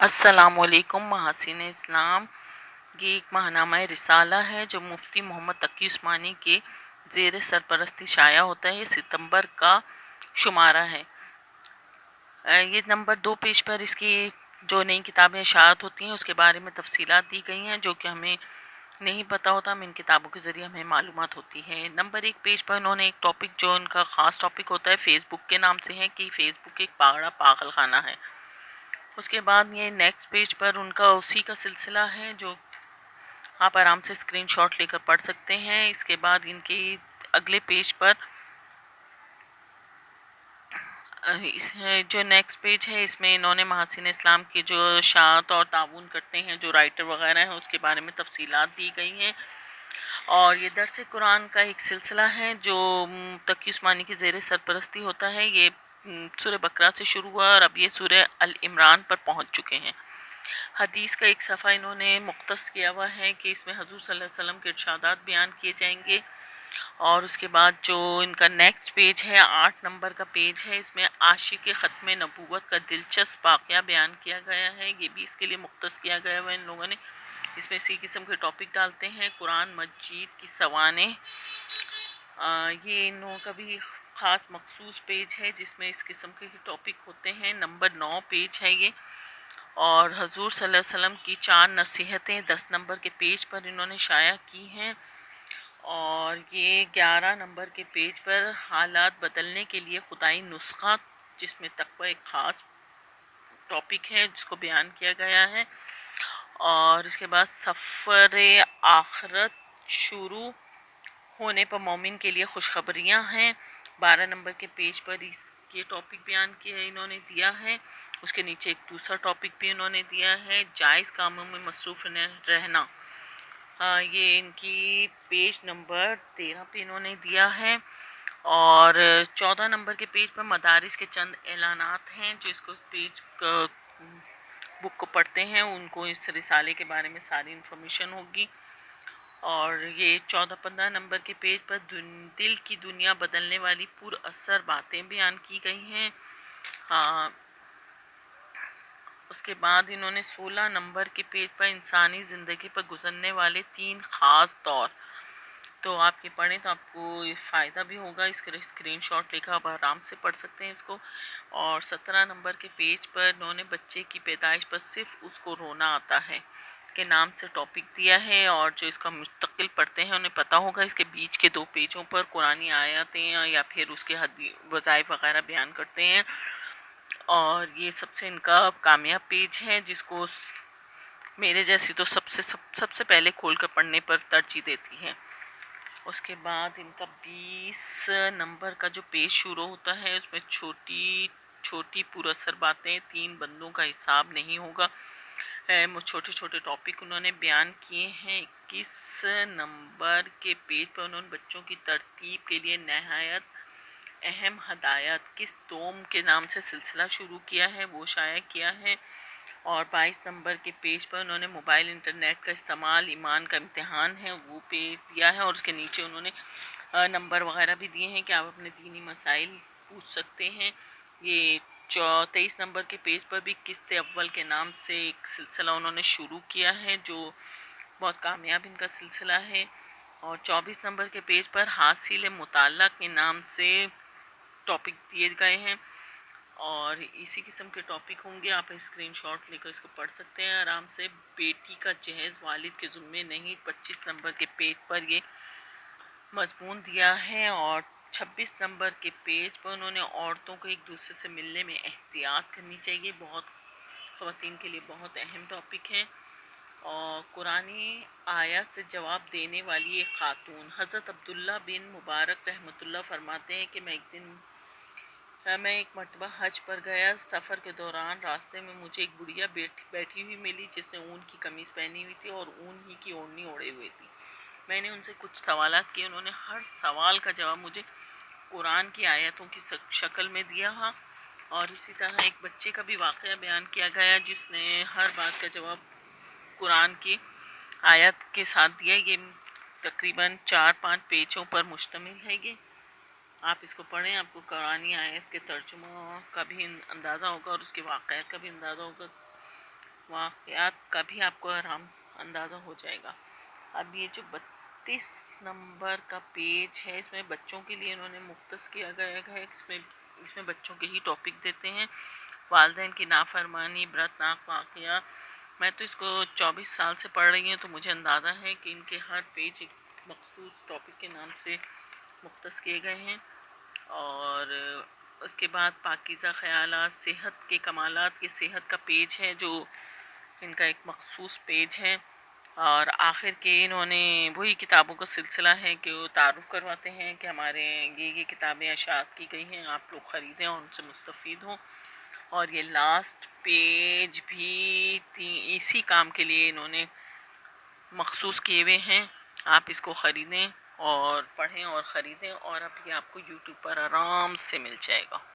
السلام علیکم محاسن اسلام۔ یہ ایک ماہنامہ رسالہ ہے جو مفتی محمد تقی عثمانی کے زیر سرپرستی شائع ہوتا ہے۔ یہ ستمبر کا شمارہ ہے۔ یہ نمبر 2 پیج پر اس کی جو نئی کتابیں اشاعت ہوتی ہیں اس کے بارے میں تفصیلات دی گئی ہیں، جو کہ ہمیں نہیں پتہ ہوتا، ہم ان کتابوں کے ذریعے ہمیں معلومات ہوتی ہے۔ نمبر 1 پیج پر انہوں نے ایک ٹاپک جو ان کا خاص ٹاپک ہوتا ہے فیس بک کے نام سے ہے کہ فیس بک ایک پاگڑا پاگل خانہ ہے۔ اس کے بعد یہ نیکسٹ پیج پر ان کا اسی کا سلسلہ ہے جو آپ آرام سے اسکرین شاٹ لے کر پڑھ سکتے ہیں۔ اس کے بعد ان کے اگلے پیج پر جو نیکسٹ پیج ہے اس میں انہوں نے محاسن اسلام کی جو اشاعت اور تعاون کرتے ہیں جو رائٹر وغیرہ ہیں اس کے بارے میں تفصیلات دی گئی ہیں۔ اور یہ درس قرآن کا ایک سلسلہ ہے جو تقی عثمانی کے زیر سرپرستی ہوتا ہے۔ یہ سورہ بقرہ سے شروع ہوا اور اب یہ سورہ العمران پر پہنچ چکے ہیں۔ حدیث کا ایک صفحہ انہوں نے مختص کیا ہوا ہے کہ اس میں حضور صلی اللہ علیہ وسلم کے ارشادات بیان کیے جائیں گے۔ اور اس کے بعد جو ان کا نیکسٹ پیج ہے 8 نمبر کا پیج ہے، اس میں عاشق ختم نبوت کا دلچسپ واقعہ بیان کیا گیا ہے۔ یہ بھی اس کے لیے مختص کیا گیا ہوا ہے ان لوگوں نے۔ اس میں اسی قسم کے ٹاپک ڈالتے ہیں۔ قرآن مجید کی سوانح، یہ ان لوگوں کا بھی خاص مخصوص پیج ہے جس میں اس قسم کے ٹاپک ہوتے ہیں۔ نمبر 9 پیج ہے یہ، اور حضور صلی اللہ علیہ وسلم کی 4 نصیحتیں 10 نمبر کے پیج پر انہوں نے شائع کی ہیں۔ اور یہ 11 نمبر کے پیج پر حالات بدلنے کے لیے خدائی نسخہ، جس میں تقوی ایک خاص ٹاپک ہے جس کو بیان کیا گیا ہے۔ اور اس کے بعد سفر آخرت شروع ہونے پر مومن کے لیے خوشخبریاں ہیں، 12 نمبر کے پیج پر اس کے ٹاپک بیان کیا انہوں نے دیا ہے۔ اس کے نیچے ایک دوسرا ٹاپک بھی انہوں نے دیا ہے، جائز کاموں میں مصروف رہنا۔ یہ ان کی پیج نمبر 13 پہ انہوں نے دیا ہے۔ اور 14 نمبر کے پیج پر مدارس کے چند اعلانات ہیں، جو اس کو پیج بک کو پڑھتے ہیں ان کو اس رسالے کے بارے میں ساری انفارمیشن ہوگی۔ اور یہ 14-15 نمبر کے پیج پر دل کی دنیا بدلنے والی پر اثر باتیں بیان کی گئی ہیں۔ اس کے بعد انہوں نے 16 نمبر کے پیج پر انسانی زندگی پر گزرنے والے 3 خاص دور، تو آپ یہ پڑھیں تو آپ کو فائدہ بھی ہوگا، اس کے اسکرین شاٹ لے کر آپ آرام سے پڑھ سکتے ہیں اس کو۔ اور 17 نمبر کے پیج پر انہوں نے بچے کی پیدائش پر صرف اس کو رونا آتا ہے کے نام سے ٹاپک دیا ہے، اور جو اس کا مستقل پڑھتے ہیں انہیں پتہ ہوگا اس کے بیچ کے 2 پیجوں پر قرآنی آیاتیں یا پھر اس کے وظائف وغیرہ بیان کرتے ہیں۔ اور یہ سب سے ان کا کامیاب پیج ہے جس کو میرے جیسی تو سب سے پہلے کھول کر پڑھنے پر ترجیح دیتی ہے۔ اس کے بعد ان کا 20 نمبر کا جو پیج شروع ہوتا ہے اس میں چھوٹی پر اثر باتیں، 3 بندوں کا حساب نہیں ہوگا، چھوٹے چھوٹے ٹاپک انہوں نے بیان کیے ہیں۔ 21 نمبر کے پیج پر انہوں نے بچوں کی ترتیب کے لیے نہایت اہم ہدایت کس دوم کے نام سے سلسلہ شروع کیا ہے وہ شائع کیا ہے۔ اور 22 نمبر کے پیج پر انہوں نے موبائل انٹرنیٹ کا استعمال ایمان کا امتحان ہے وہ پیج دیا ہے، اور اس کے نیچے انہوں نے نمبر وغیرہ بھی دیے ہیں کہ آپ اپنے دینی مسائل پوچھ سکتے ہیں۔ یہ 23 نمبر کے پیج پر بھی قسط اول کے نام سے ایک سلسلہ انہوں نے شروع کیا ہے جو بہت کامیاب ان کا سلسلہ ہے۔ اور 24 نمبر کے پیج پر حاصل مطالعہ کے نام سے ٹاپک دیے گئے ہیں، اور اسی قسم کے ٹاپک ہوں گے، آپ اسکرین شاٹ لے کر اس کو پڑھ سکتے ہیں آرام سے۔ بیٹی کا جہیز والد کے ذمے نہیں، 25 نمبر کے پیج پر یہ مضمون دیا ہے۔ اور 26 نمبر کے پیج پر انہوں نے عورتوں کو ایک دوسرے سے ملنے میں احتیاط کرنی چاہیے، بہت خواتین کے لیے بہت اہم ٹاپک ہے۔ اور قرآنی آیات سے جواب دینے والی ایک خاتون، حضرت عبداللہ بن مبارک رحمۃ اللہ فرماتے ہیں کہ میں ایک مرتبہ حج پر گیا، سفر کے دوران راستے میں مجھے ایک بڑھیا بیٹھی ہوئی ملی جس نے اون کی قمیص پہنی ہوئی تھی اور اون ہی کی اوڑھنی اوڑھے ہوئے تھی۔ میں نے ان سے کچھ سوالات کیے، انہوں نے ہر سوال کا جواب مجھے قرآن کی آیتوں کی شکل میں دیا ہاں۔ اور اسی طرح ایک بچے کا بھی واقعہ بیان کیا گیا جس نے ہر بات کا جواب قرآن کی آیت کے ساتھ دیا۔ یہ تقریباً 4-5 پیجوں پر مشتمل ہے۔ یہ آپ اس کو پڑھیں، آپ کو قرآنی آیت کے ترجمہ کا بھی اندازہ ہوگا اور اس کے واقعات کا بھی اندازہ ہوگا واقعات کا بھی آپ کو آرام اندازہ ہو جائے گا۔ اب یہ جو 32 نمبر کا پیج ہے، اس میں بچوں کے لیے انہوں نے مختص کیا گیا ہے، اس میں بچوں کے ہی ٹاپک دیتے ہیں۔ والدین کی نافرمانی، برتناک واقعہ۔ میں تو اس کو 24 سال سے پڑھ رہی ہوں، تو مجھے اندازہ ہے کہ ان کے ہر پیج ایک مخصوص ٹاپک کے نام سے مختص کیے گئے ہیں۔ اور اس کے بعد پاکیزہ خیالات، صحت کے کمالات، یہ صحت کا پیج ہے جو ان کا ایک مخصوص پیج ہے۔ اور آخر کے انہوں نے وہی کتابوں کا سلسلہ ہے کہ وہ تعارف کرواتے ہیں کہ ہمارے یہ کتابیں اشاعت کی گئی ہیں، آپ لوگ خریدیں اور ان سے مستفید ہوں۔ اور یہ لاسٹ پیج بھی اسی کام کے لیے انہوں نے مخصوص کیے ہوئے ہیں۔ آپ اس کو خریدیں اور پڑھیں اور خریدیں، اور اب یہ آپ کو یوٹیوب پر آرام سے مل جائے گا۔